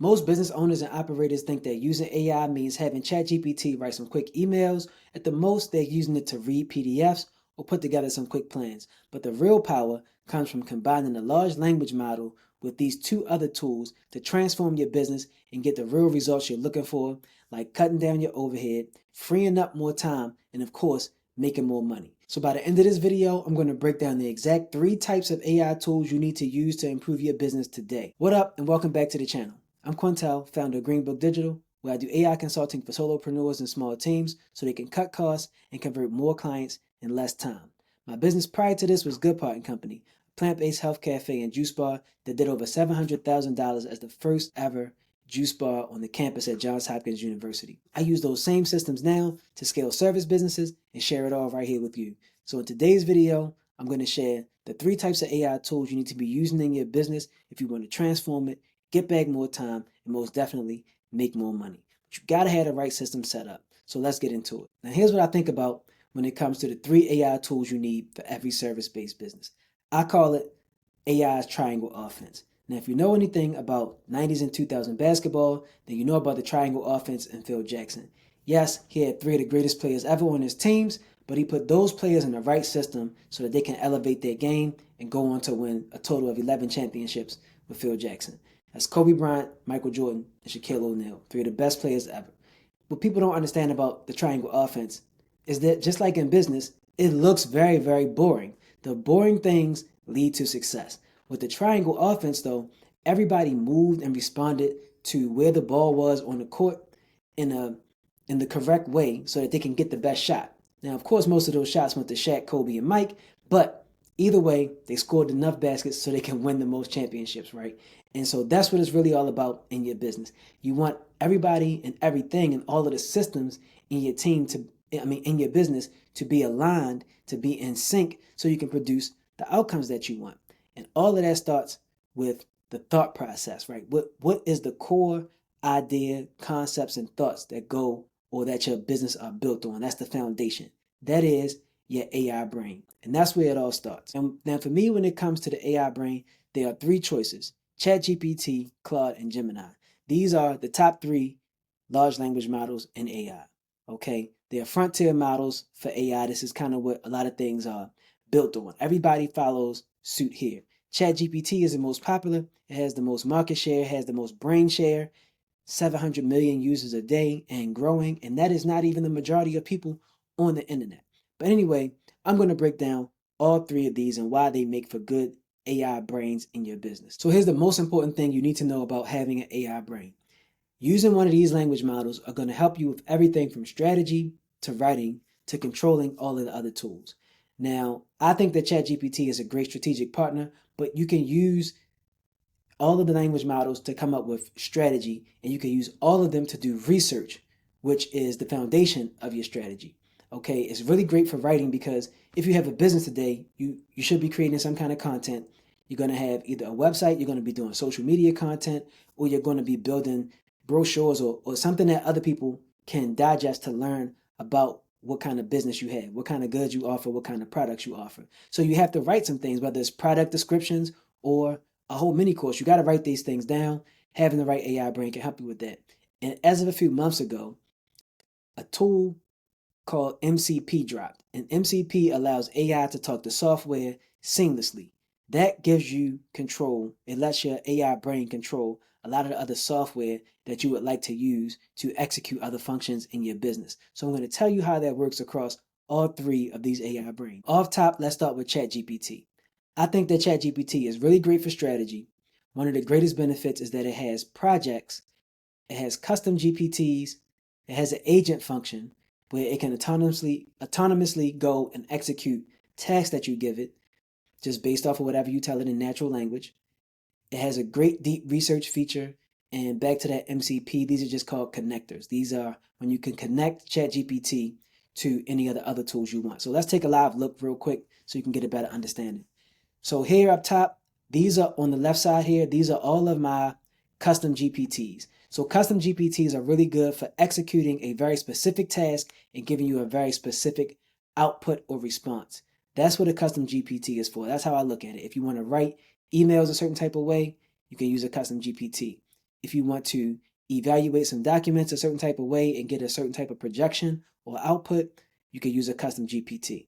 Most business owners and operators think that using AI means having ChatGPT write some quick emails. At the most, they're using it to read PDFs or put together some quick plans. But the real power comes from combining a large language model with these two other tools to transform your business and get the real results you're looking for, like cutting down your overhead, freeing up more time, and of course, making more money. So by the end of this video, I'm going to break down the exact 3 types of AI tools you need to use to improve your business today. What up, and welcome back to the channel. I'm Quintel, founder of Green Book Digital, where I do AI consulting for solopreneurs and small teams so they can cut costs and convert more clients in less time. My business prior to this was Good Part & Company, a plant-based health cafe and juice bar that did over $700,000 as the first ever juice bar on the campus at Johns Hopkins University. I use those same systems now to scale service businesses and share it all right here with you. So in today's video, I'm going to share the 3 types of AI tools you need to be using in your business if you want to transform it, get back more time, and most definitely make more money. But you gotta have the right system set up. So let's get into it. Now here's what I think about when it comes to the 3 AI tools you need for every service-based business. I call it AI's triangle offense. Now if you know anything about 90s and 2000 basketball, then you know about the triangle offense and Phil Jackson. Yes, he had 3 of the greatest players ever on his teams, but he put those players in the right system so that they can elevate their game and go on to win a total of 11 championships with Phil Jackson. That's Kobe Bryant, Michael Jordan, and Shaquille O'Neal, 3 of the best players ever. What people don't understand about the triangle offense is that just like in business, it looks very, very boring. The boring things lead to success. With the triangle offense, though, everybody moved and responded to where the ball was on the court in the correct way so that they can get the best shot. Now, of course, most of those shots went to Shaq, Kobe, and Mike, but either way, they scored enough baskets so they can win the most championships, right? And so that's what it's really all about in your business. You want everybody and everything and all of the systems in your team in your business to be aligned, to be in sync so you can produce the outcomes that you want. And all of that starts with the thought process, right? What is the core idea, concepts, and thoughts that go or that your business are built on? That's the foundation. That is your AI brain. And that's where it all starts. And now for me, when it comes to the AI brain, there are 3 choices: ChatGPT, Claude, and Gemini. These are the top 3 large language models in AI. Okay, they are frontier models for AI. This is kind of what a lot of things are built on. Everybody follows suit here. ChatGPT is the most popular. It has the most market share, has the most brain share, 700 million users a day and growing. And that is not even the majority of people on the internet. But anyway, I'm going to break down all 3 of these and why they make for good AI brains in your business. So here's the most important thing you need to know about having an AI brain. Using one of these language models are going to help you with everything from strategy to writing to controlling all of the other tools. Now, I think that ChatGPT is a great strategic partner, but you can use all of the language models to come up with strategy, and you can use all of them to do research, which is the foundation of your strategy. Okay, it's really great for writing because if you have a business today, you should be creating some kind of content. You're going to have either a website, you're going to be doing social media content, or you're going to be building brochures or something that other people can digest to learn about what kind of business you have, what kind of goods you offer, what kind of products you offer. So you have to write some things, whether it's product descriptions or a whole mini course. You got to write these things down. Having the right AI brain can help you with that. And as of a few months ago, a tool called MCP dropped. And MCP allows AI to talk to software seamlessly. That gives you control. It lets your AI brain control a lot of the other software that you would like to use to execute other functions in your business. So I'm going to tell you how that works across all 3 of these AI brains. Off top, let's start with ChatGPT. I think that ChatGPT is really great for strategy. One of the greatest benefits is that it has projects, it has custom GPTs, it has an agent function where it can autonomously go and execute tasks that you give it just based off of whatever you tell it in natural language. It has a great deep research feature. And back to that MCP, these are just called connectors. These are when you can connect ChatGPT to any of the other tools you want. So let's take a live look real quick so you can get a better understanding. So here up top, these are on the left side here. These are all of my custom GPTs. So custom GPTs are really good for executing a very specific task and giving you a very specific output or response. That's what a custom GPT is for. That's how I look at it. If you want to write emails a certain type of way, you can use a custom GPT. if you want to evaluate some documents a certain type of way and get a certain type of projection or output, you can use a custom GPT.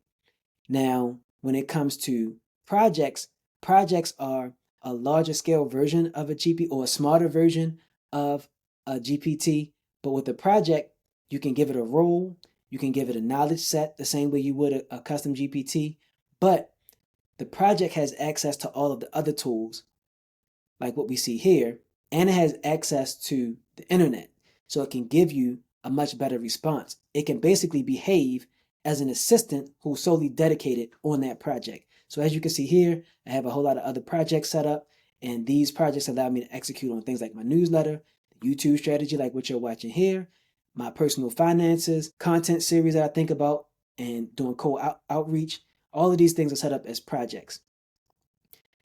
Now, when it comes to projects, projects are a larger scale version of a GPT or a smarter version of a GPT. But with a project, you can give it a role, you can give it a knowledge set the same way you would a custom GPT. But the project has access to all of the other tools, like what we see here, and it has access to the internet. So it can give you a much better response. It can basically behave as an assistant who's solely dedicated on that project. So as you can see here, I have a whole lot of other projects set up, and these projects allow me to execute on things like my newsletter, the YouTube strategy, like what you're watching here, my personal finances, content series that I think about, and doing cold outreach. All of these things are set up as projects.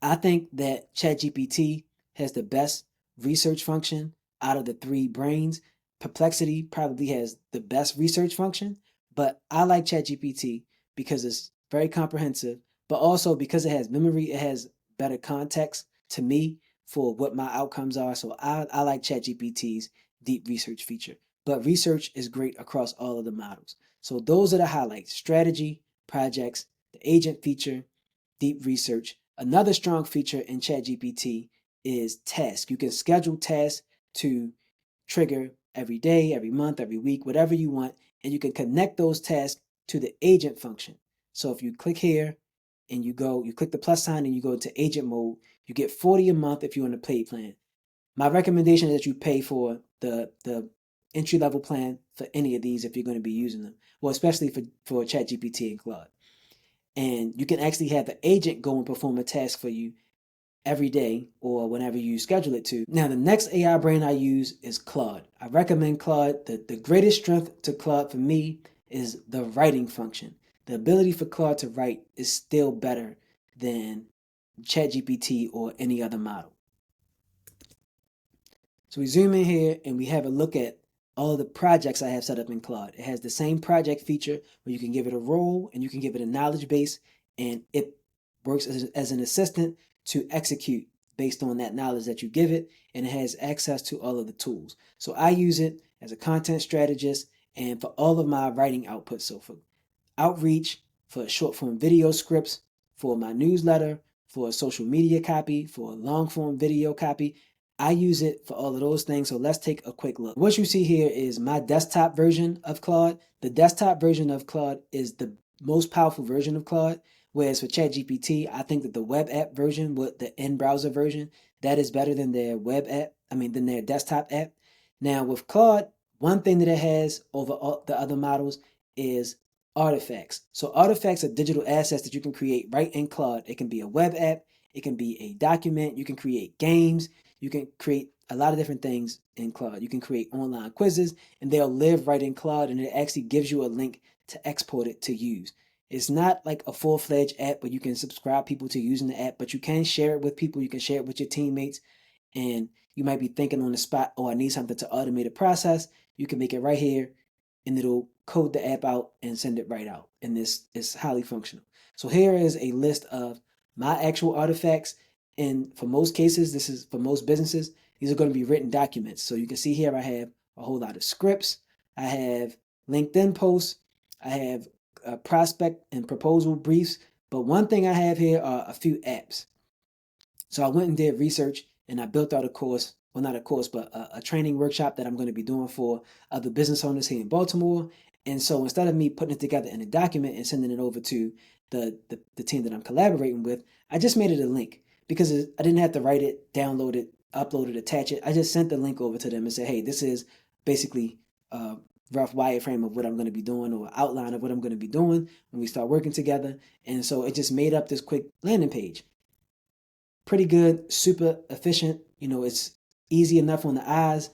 I think that ChatGPT has the best research function out of the three brains. Perplexity probably has the best research function, but I like ChatGPT because it's very comprehensive, but also because it has memory, it has better context to me for what my outcomes are. So I like ChatGPT's deep research feature. But research is great across all of the models. So those are the highlights: strategy, projects, the agent feature, deep research. Another strong feature in ChatGPT is tasks. You can schedule tasks to trigger every day, every month, every week, whatever you want, and you can connect those tasks to the agent function. So if you click here and you click the plus sign and you go into agent mode, you get 40 a month if you're on the paid plan. My recommendation is that you pay for the entry level plan for any of these if you're going to be using them. Well, especially for ChatGPT and Claude. And you can actually have the agent go and perform a task for you every day or whenever you schedule it to. Now, the next AI brain I use is Claude. I recommend Claude. The greatest strength to Claude for me is the writing function. The ability for Claude to write is still better than ChatGPT or any other model. So we zoom in here and we have a look at all of the projects I have set up in Claude. It has the same project feature where you can give it a role and you can give it a knowledge base, and it works as an assistant to execute based on that knowledge that you give it, and it has access to all of the tools. So I use it as a content strategist and for all of my writing output. So for outreach, for short form video scripts, for my newsletter, for social media copy, for long form video copy, I use it for all of those things. So let's take a quick look. What you see here is my desktop version of Claude. The desktop version of Claude is the most powerful version of Claude. Whereas for ChatGPT, I think that the web app version, with the in-browser version, that is better than their than their desktop app. Now with Claude, one thing that it has over all the other models is artifacts. So artifacts are digital assets that you can create right in Claude. It can be a web app, it can be a document, you can create games, you can create a lot of different things in Claude. You can create online quizzes and they'll live right in Claude, and it actually gives you a link to export it to use. It's not like a full-fledged app where you can subscribe people to using the app, but you can share it with people. You can share it with your teammates, and you might be thinking on the spot, oh, I need something to automate a process. You can make it right here, and it'll code the app out and send it right out. And this is highly functional. So here is a list of my actual artifacts. And for most cases, this is for most businesses, these are going to be written documents. So you can see here I have a whole lot of scripts. I have LinkedIn posts. I have prospect and proposal briefs. But one thing I have here are a few apps. So I went and did research and I built out a course, well, not a course, but a training workshop that I'm going to be doing for other business owners here in Baltimore. And so instead of me putting it together in a document and sending it over to the team that I'm collaborating with, I just made it a link because I didn't have to write it, download it, upload it, attach it. I just sent the link over to them and said, hey, this is basically a rough wireframe of what I'm going to be doing, or outline of what I'm going to be doing when we start working together. And so it just made up this quick landing page. Pretty good, super efficient. It's easy enough on the eyes.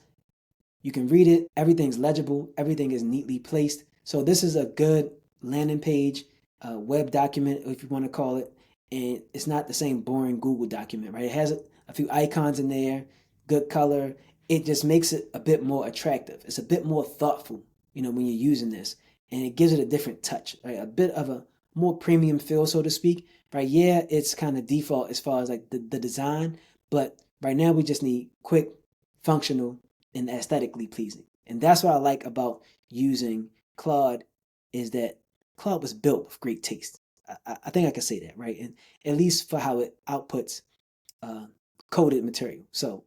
You can read it. Everything's legible. Everything is neatly placed. So this is a good landing page, web document, if you want to call it. And it's not the same boring Google document, right? It has a few icons in there, good color. It just makes it a bit more attractive. It's a bit more thoughtful, when you're using this. And it gives it a different touch, right? A bit of a more premium feel, so to speak, right? Yeah, it's kind of default as far as like the design, but right now we just need quick, functional, and aesthetically pleasing. And that's what I like about using Claude, is that Claude was built with great taste. I think I can say that, right? And at least for how it outputs uh, coded material. So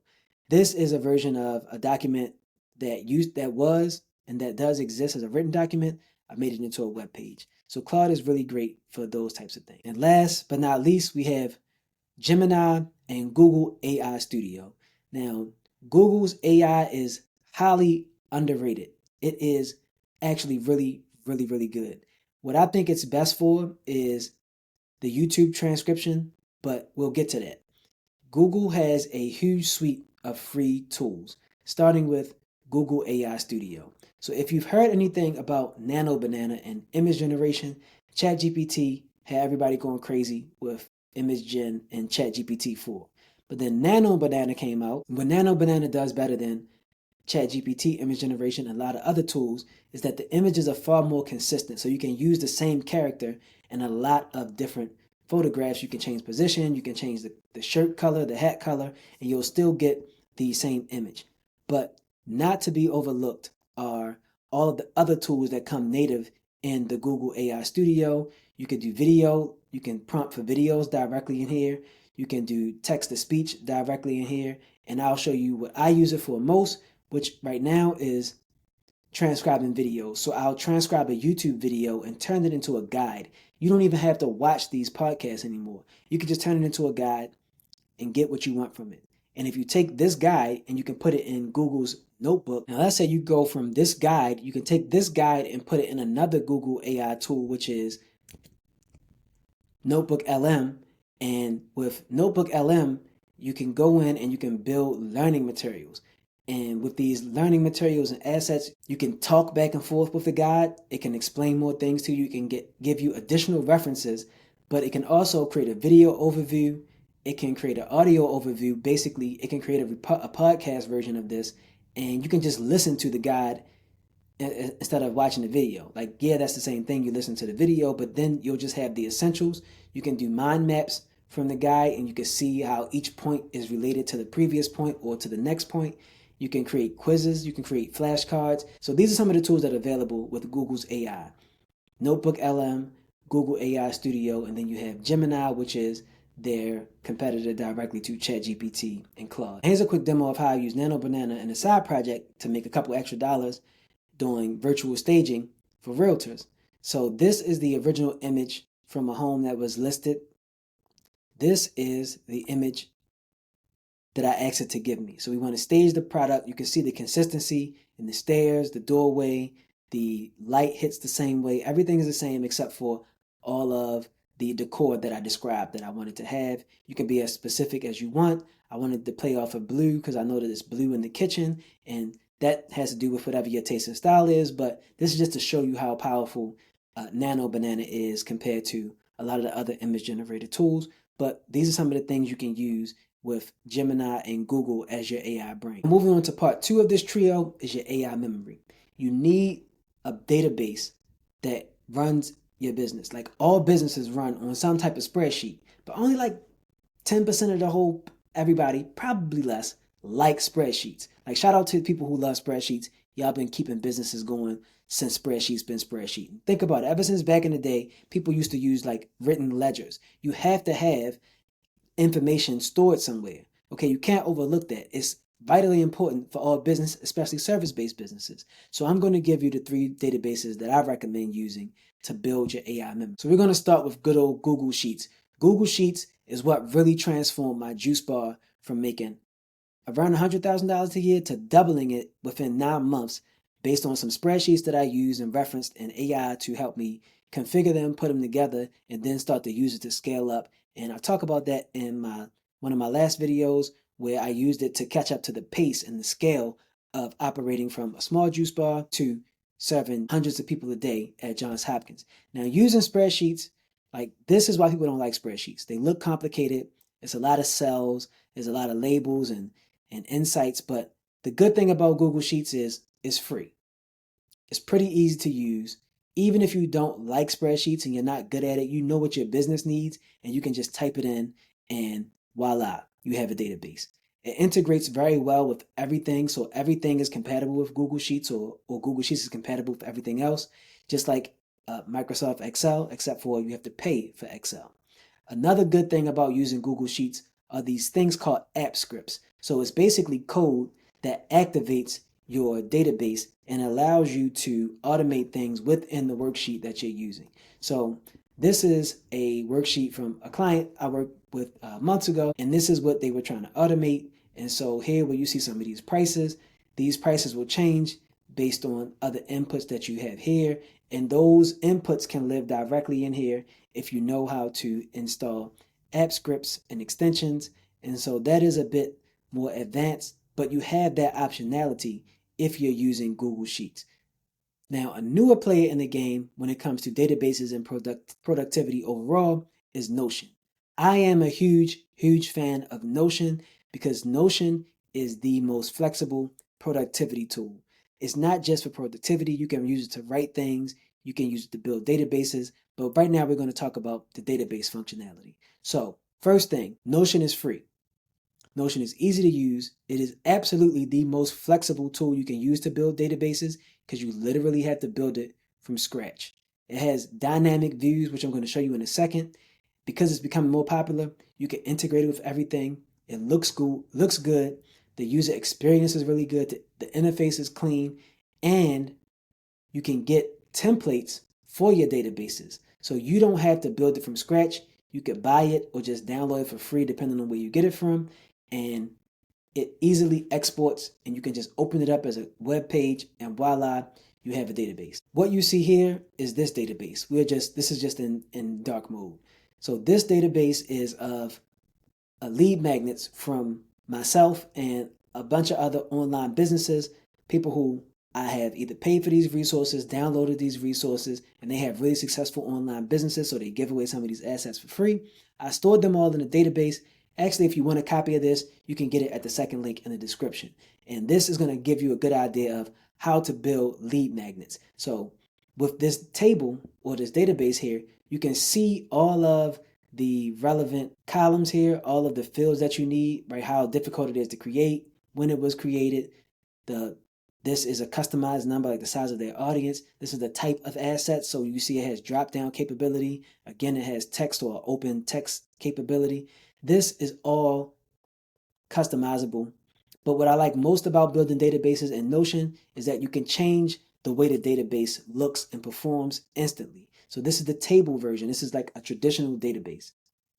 this is a version of a document that was and that does exist as a written document. I made it into a web page. So Claude is really great for those types of things. And last but not least, we have Gemini and Google AI Studio. Now, Google's AI is highly underrated. It is actually really, really, really good. What I think it's best for is the YouTube transcription, but we'll get to that. Google has a huge suite of free tools, starting with Google AI Studio. So if you've heard anything about Nano Banana and image generation, ChatGPT had everybody going crazy with image gen and ChatGPT 4. But then Nano Banana came out. What Nano Banana does better than ChatGPT image generation and a lot of other tools is that the images are far more consistent. So you can use the same character in a lot of different photographs. You can change position, you can change the shirt color, the hat color, and you'll still get the same image. But not to be overlooked are all of the other tools that come native in the Google AI Studio. You can do video, you can prompt for videos directly in here. You can do text to speech directly in here. And I'll show you what I use it for most, which right now is transcribing videos. So I'll transcribe a YouTube video and turn it into a guide. You don't even have to watch these podcasts anymore. You can just turn it into a guide and get what you want from it. And if you take this guide and you can put it in Google's notebook, now let's say you go from this guide, you can take this guide and put it in another Google AI tool, which is Notebook LM. And with Notebook LM, you can go in and you can build learning materials. And with these learning materials and assets, you can talk back and forth with the guide. It can explain more things to you. It can give you additional references, but it can also create a video overview. It can create an audio overview. Basically, it can create a podcast version of this, and you can just listen to the guide instead of watching the video. Like, yeah, that's the same thing. You listen to the video, but then you'll just have the essentials. You can do mind maps from the guide, and you can see how each point is related to the previous point or to the next point. You can create quizzes. You can create flashcards. So these are some of the tools that are available with Google's AI. Notebook LM, Google AI Studio, and then you have Gemini, which is their competitor directly to ChatGPT and Claude. And here's a quick demo of how I use Nano Banana in a side project to make a couple extra dollars doing virtual staging for realtors. So this is the original image from a home that was listed. This is the image that I asked it to give me. So we want to stage the product. You can see the consistency in the stairs, the doorway, the light hits the same way. Everything is the same except for all of the decor that I described that I wanted to have. You can be as specific as you want. I wanted to play off of blue because I know that it's blue in the kitchen, and that has to do with whatever your taste and style is. But this is just to show you how powerful Nano Banana is compared to a lot of the other image generator tools. But these are some of the things you can use with Gemini and Google as your AI brain. Moving on to part 2 of this trio is your AI memory. You need a database that runs your business. Like, all businesses run on some type of spreadsheet, but only like 10% of the whole, everybody, probably less, like spreadsheets. Like, shout out to people who love spreadsheets. Y'all been keeping businesses going since spreadsheets been spreadsheeting. Think about it. Ever since back in the day, people used to use like written ledgers. You have to have information stored somewhere. Okay, you can't overlook that. It's vitally important for all business, especially service-based businesses. So I'm going to give you the 3 databases that I recommend using to build your AI memory. So we're going to start with good old Google Sheets. Google Sheets is what really transformed my juice bar from making around $100,000 a year to doubling it within 9 months, based on some spreadsheets that I used and referenced an AI to help me configure them, put them together, and then start to use it to scale up. And I'll talk about that in one of my last videos, where I used it to catch up to the pace and the scale of operating from a small juice bar to serving hundreds of people a day at Johns Hopkins. Now, using spreadsheets, like, this is why people don't like spreadsheets. They look complicated. It's a lot of cells. There's a lot of labels and insights. But the good thing about Google Sheets is it's free. It's pretty easy to use. Even if you don't like spreadsheets and you're not good at it, you know what your business needs, and you can just type it in, and voila, you have a database. It integrates very well with everything, so everything is compatible with Google Sheets, or Google Sheets is compatible with everything else, just like Microsoft Excel, except for you have to pay for Excel. Another good thing about using Google Sheets are these things called app scripts. So it's basically code that activates your database and allows you to automate things within the worksheet that you're using. So this is a worksheet from a client I worked with months ago, and this is what they were trying to automate. And so here where you see some of these prices will change based on other inputs that you have here. And those inputs can live directly in here if you know how to install app scripts and extensions. And so that is a bit more advanced, but you have that optionality if you're using Google Sheets. Now, a newer player in the game when it comes to databases and productivity overall is Notion. I am a huge fan of Notion because Notion is the most flexible productivity tool. It's not just for productivity. You can use it to write things. You can use it to build databases. But right now we're going to talk about the database functionality. So first thing, Notion is free. Notion is easy to use. It is absolutely the most flexible tool you can use to build databases because you literally have to build it from scratch. It has dynamic views, which I'm going to show you in a second. Because it's becoming more popular, you can integrate it with everything. It looks good. The user experience is really good. The interface is clean, and you can get templates for your databases. So you don't have to build it from scratch. You could buy it or just download it for free, depending on where you get it from. And it easily exports, and you can just open it up as a web page, and voila, you have a database. What you see here is this database. This is just in dark mode. So this database is of lead magnets from myself and a bunch of other online businesses, people who I have either paid for these resources, downloaded these resources, and they have really successful online businesses, so they give away some of these assets for free. I stored them all in a database. Actually, if you want a copy of this, you can get it at the second link in the description. And this is going to give you a good idea of how to build lead magnets. So with this table or this database here, you can see all of the relevant columns here, all of the fields that you need, right? How difficult it is to create, when it was created. This is a customized number, like the size of their audience. This is the type of asset. So you see it has drop down capability. Again, it has text or open text capability. This is all customizable. But what I like most about building databases in Notion is that you can change the way the database looks and performs instantly. So this is the table version. This is like a traditional database.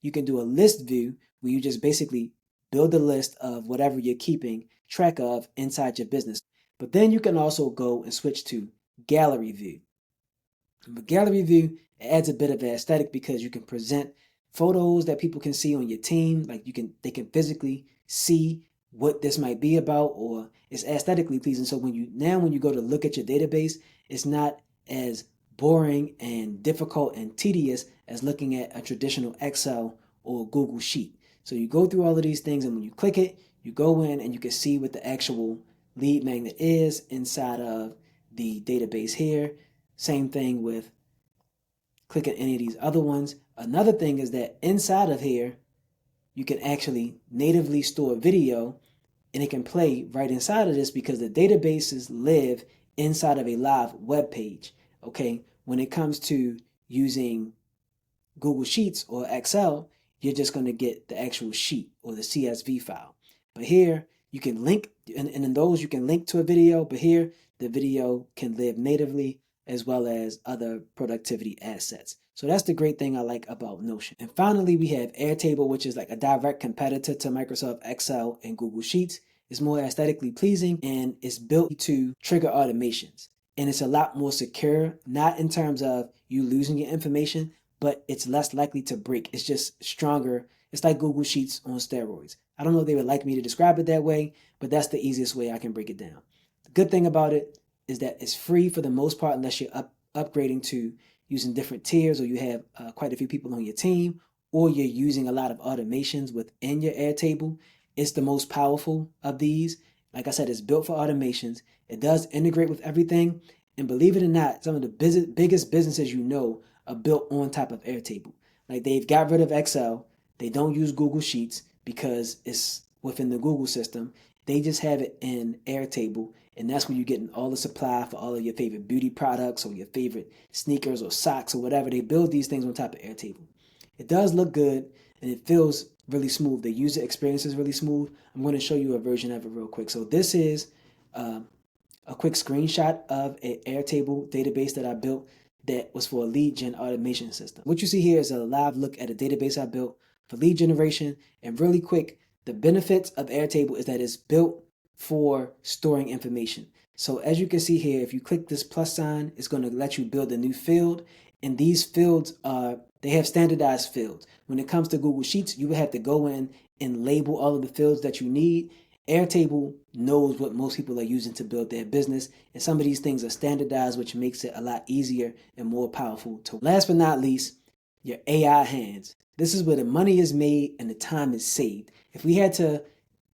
You can do a list view where you just basically build a list of whatever you're keeping track of inside your business. But then you can also go and switch to gallery view. With gallery view, it adds a bit of aesthetic because you can present photos that people can see on your team. Like they can physically see what this might be about, or it's aesthetically pleasing. So when you go to look at your database, it's not as boring and difficult and tedious as looking at a traditional Excel or Google Sheet. So you go through all of these things, and when you click it, you go in and you can see what the actual lead magnet is inside of the database here. Same thing with clicking any of these other ones. Another thing is that inside of here, you can actually natively store video, and it can play right inside of this because the databases live inside of a live web page. Okay, when it comes to using Google Sheets or Excel, you're just going to get the actual sheet or the CSV file. But here you can link, and in those you can link to a video, but here the video can live natively as well as other productivity assets. So that's the great thing I like about Notion. And finally, we have Airtable, which is like a direct competitor to Microsoft Excel and Google Sheets. It's more aesthetically pleasing, and it's built to trigger automations. And it's a lot more secure, not in terms of you losing your information, but it's less likely to break. It's just stronger. It's like Google Sheets on steroids. I don't know if they would like me to describe it that way, but that's the easiest way I can break it down. The good thing about it is that it's free for the most part, unless you're upgrading to using different tiers, or you have quite a few people on your team, or you're using a lot of automations within your Airtable. It's the most powerful of these. Like I said, it's built for automations. It does integrate with everything. And believe it or not, some of the biggest businesses are built on top of Airtable. Like they've got rid of Excel. They don't use Google Sheets because within the Google system. They just have it in Airtable, and that's where you're getting all the supply for all of your favorite beauty products or your favorite sneakers or socks or whatever. They build these things on top of Airtable. It does look good and it feels really smooth. The user experience is really smooth. I'm going to show you a version of it real quick. So this is uh, a quick screenshot of an Airtable database that I built that was for a lead gen automation system. What you see here is a live look at a database I built for lead generation. And really quick, the benefits of Airtable is that it's built for storing information. So as you can see here, if you click this plus sign, it's going to let you build a new field. And these fields they have standardized fields. When it comes to Google Sheets, you would have to go in and label all of the fields that you need. Airtable knows what most people are using to build their business, and some of these things are standardized, which makes it a lot easier and more powerful to. Last but not least, your AI hands. This is where the money is made and the time is saved. If we had to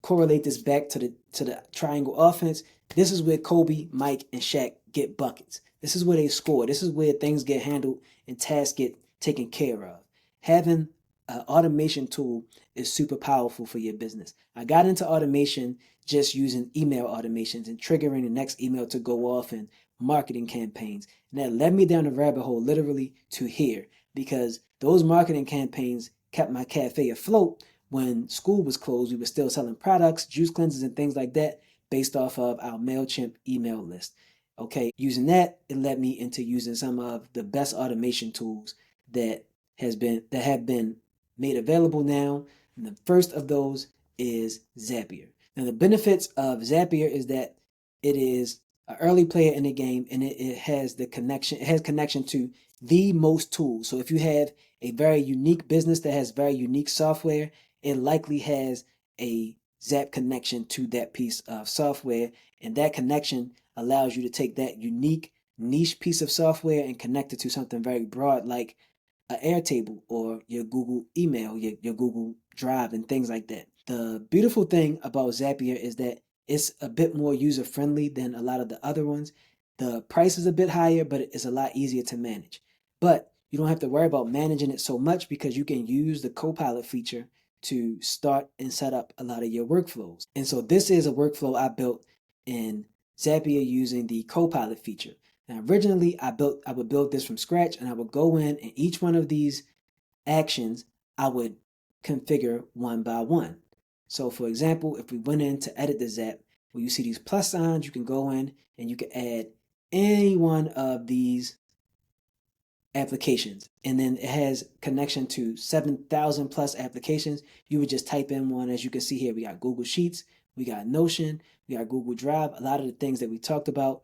correlate this back to the triangle offense, this is where Kobe, Mike, and Shaq get buckets. This is where they score. This is where things get handled and tasks get taken care of. Having an automation tool is super powerful for your business. I got into automation just using email automations and triggering the next email to go off and marketing campaigns. And that led me down the rabbit hole literally to here, because those marketing campaigns kept my cafe afloat. When school was closed, we were still selling products, juice cleansers, and things like that based off of our MailChimp email list. Okay, using that, it led me into using some of the best automation tools that have been made available now. And the first of those is Zapier. Now, the benefits of Zapier is that it is an early player in the game, and it has the connection. It has connection to the most tools. So if you have a very unique business that has very unique software, it likely has a Zap connection to that piece of software, and that connection allows you to take that unique niche piece of software and connect it to something very broad like an Airtable or your Google email, your Google Drive, and things like that. The beautiful thing about Zapier is that it's a bit more user friendly than a lot of the other ones. The price is a bit higher, but it's a lot easier to manage. But you don't have to worry about managing it so much because you can use the Copilot feature to start and set up a lot of your workflows. And so this is a workflow I built in Zapier using the Copilot feature. Now, originally, I would build this from scratch, and I would go in and each one of these actions I would configure one by one. So, for example, if we went in to edit the Zap, where you see these plus signs, you can go in and you can add any one of these applications, and then it has connection to 7,000 plus applications. You would just type in one. As you can see here, we got Google Sheets, we got Notion, we got Google Drive, a lot of the things that we talked about.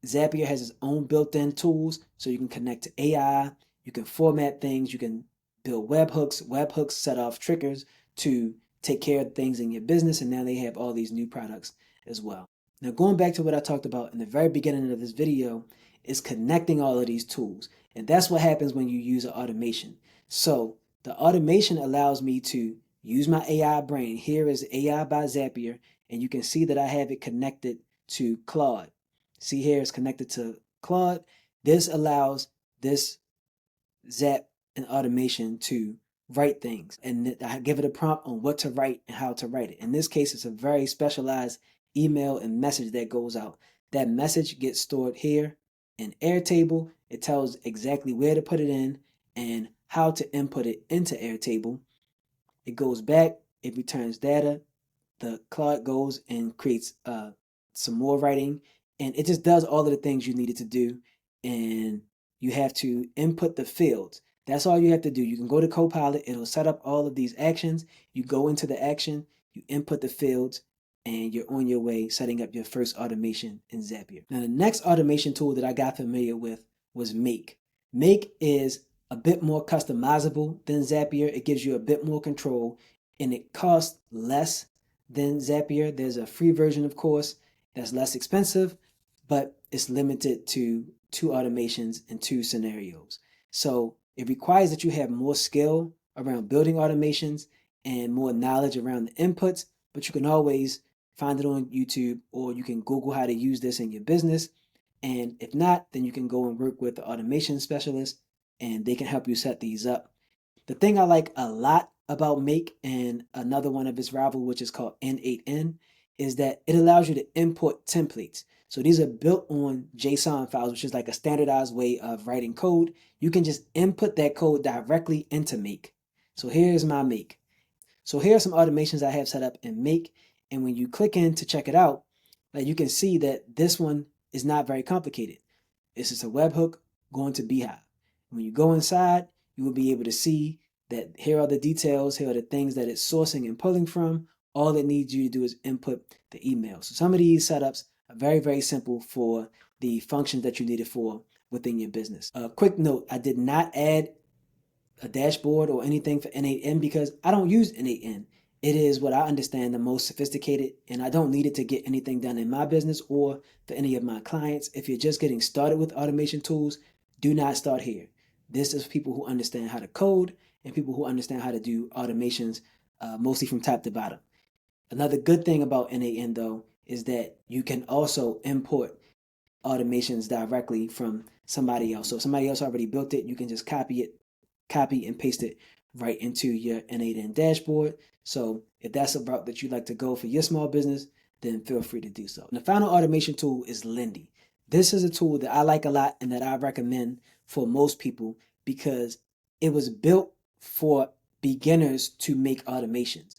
Zapier has its own built-in tools, so you can connect to AI, you can format things, you can build webhooks. Webhooks set off triggers to take care of things in your business, and now they have all these new products as well. Now, going back to what I talked about in the very beginning of this video is connecting all of these tools, and that's what happens when you use an automation. So the automation allows me to use my AI brain. Here is AI by Zapier, and you can see that I have it connected to Claude. See here, it's connected to Claude. This allows this Zap and automation to write things, and I give it a prompt on what to write and how to write it. In this case, it's a very specialized email and message that goes out. That message gets stored here in Airtable. It tells exactly where to put it in and how to input it into Airtable. It goes back, it returns data. The Claude goes and creates some more writing, and it just does all of the things you needed to do. And you have to input the fields. That's all you have to do. You can go to Copilot, it'll set up all of these actions. You go into the action, you input the fields, and you're on your way setting up your first automation in Zapier. Now, the next automation tool that I got familiar with was Make. Make is a bit more customizable than Zapier. It gives you a bit more control, and it costs less than Zapier. There's a free version, of course, that's less expensive, but it's limited to 2 automations and 2 scenarios. So it requires that you have more skill around building automations and more knowledge around the inputs, but you can always find it on YouTube, or you can Google how to use this in your business. And if not, then you can go and work with the automation specialist and they can help you set these up. The thing I like a lot about Make and another one of its rival, which is called N8N, is that it allows you to import templates. So these are built on JSON files, which is like a standardized way of writing code. You can just input that code directly into Make. So here's my Make. So here are some automations I have set up in Make. And when you click in to check it out, like you can see that this one is not very complicated. It's just a webhook going to Beehive. When you go inside, you will be able to see that here are the details, here are the things that it's sourcing and pulling from. All it needs you to do is input the email. So some of these setups are very, very simple for the functions that you need it for within your business. A quick note, I did not add a dashboard or anything for N8N because I don't use N8N. It is what I understand the most sophisticated, and I don't need it to get anything done in my business or for any of my clients. If you're just getting started with automation tools, do not start here. This is for people who understand how to code and people who understand how to do automations, mostly from top to bottom. Another good thing about N8N though is that you can also import automations directly from somebody else. So if somebody else already built it, you can just copy and paste it right into your N8N dashboard. So if that's a route that you'd like to go for your small business, then feel free to do so. And the final automation tool is Lindy. This is a tool that I like a lot and that I recommend for most people because it was built for beginners to make automations.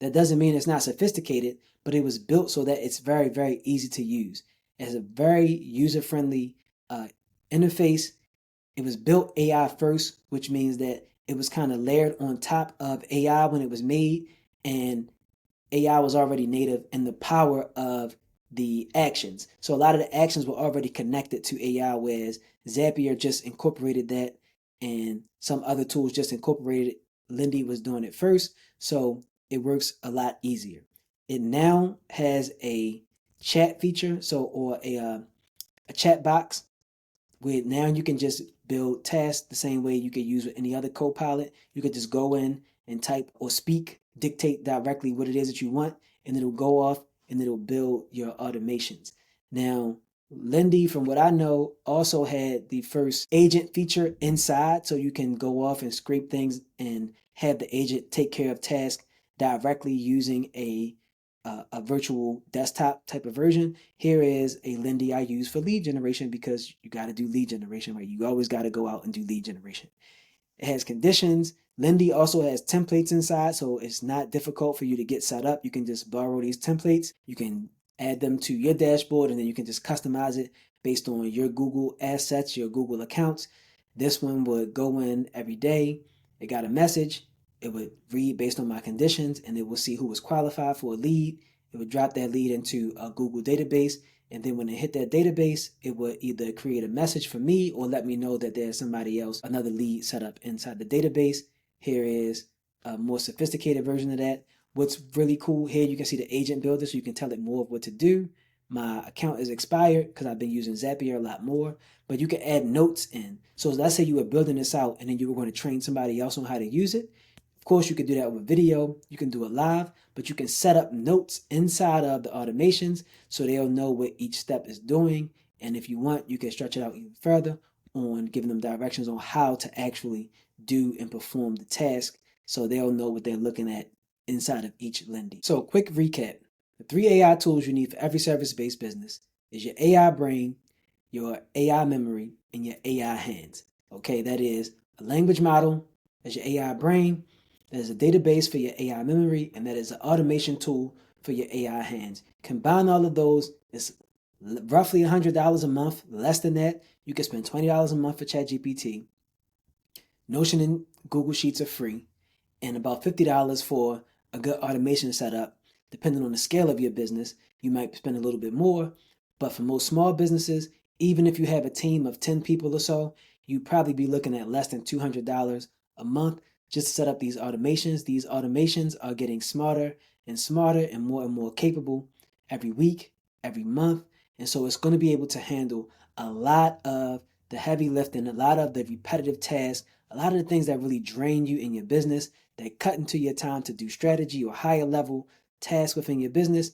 That doesn't mean it's not sophisticated, but it was built so that it's very, very easy to use. It has a very user-friendly interface. It was built AI first, which means that it was kind of layered on top of AI when it was made, and AI was already native in the power of the actions. So a lot of the actions were already connected to AI, whereas Zapier just incorporated that, and some other tools just incorporated it. Lindy was doing it first, so it works a lot easier. It now has a chat feature, or a chat box where now you can just build tasks the same way you could use with any other copilot. You could just go in and type or speak, dictate directly what it is that you want, and it'll go off and it'll build your automations. Now, Lindy, from what I know, also had the first agent feature inside, so you can go off and scrape things and have the agent take care of tasks directly using a virtual desktop type of version. Here is a Lindy I use for lead generation because you got to do lead generation, right? You always got to go out and do lead generation. It has conditions. Lindy also has templates inside, so it's not difficult for you to get set up. You can just borrow these templates. You can add them to your dashboard, and then you can just customize it based on your Google assets, your Google accounts. This one would go in every day. It got a message. It would read based on my conditions, and it will see who was qualified for a lead. It would drop that lead into a Google database, and then when it hit that database, it would either create a message for me or let me know that there's somebody else, another lead set up inside the database. Here is a more sophisticated version of that. What's really cool here, you can see the agent builder, so you can tell it more of what to do. My account is expired because I've been using Zapier a lot more, but you can add notes in. So let's say you were building this out and then you were going to train somebody else on how to use it. Of course, you could do that with video. You can do it live, but you can set up notes inside of the automations so they'll know what each step is doing. And if you want, you can stretch it out even further on giving them directions on how to actually do and perform the task so they'll know what they're looking at inside of each Lindy. So quick recap. The 3 AI tools you need for every service-based business is your AI brain, your AI memory, and your AI hands. Okay, that is a language model, that's your AI brain, that is a database for your AI memory, and that is an automation tool for your AI hands. Combine all of those, it's roughly $100 a month. Less than that, you can spend $20 a month for ChatGPT. Notion and Google Sheets are free, and about $50 for a good automation setup. Depending on the scale of your business, you might spend a little bit more, but for most small businesses, even if you have a team of 10 people or so, you'd probably be looking at less than $200 a month just to set up these automations. These automations are getting smarter and more capable every week, every month. And so it's going to be able to handle a lot of the heavy lifting, a lot of the repetitive tasks, a lot of the things that really drain you in your business, that cut into your time to do strategy or higher level tasks within your business.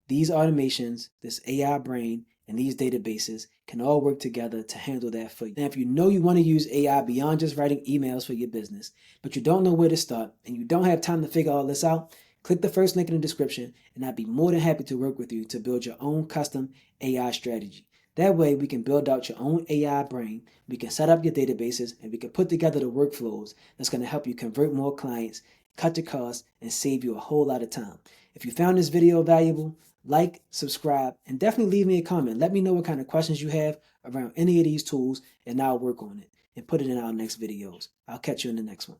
These automations, this AI brain, and these databases can all work together to handle that for you. Now, if you know you want to use AI beyond just writing emails for your business, but you don't know where to start and you don't have time to figure all this out, click the first link in the description and I'd be more than happy to work with you to build your own custom AI strategy. That way we can build out your own AI brain, we can set up your databases, and we can put together the workflows that's going to help you convert more clients, cut your costs, and save you a whole lot of time. If you found this video valuable, like, subscribe, and definitely leave me a comment. Let me know what kind of questions you have around any of these tools, and I'll work on it and put it in our next videos. I'll catch you in the next one.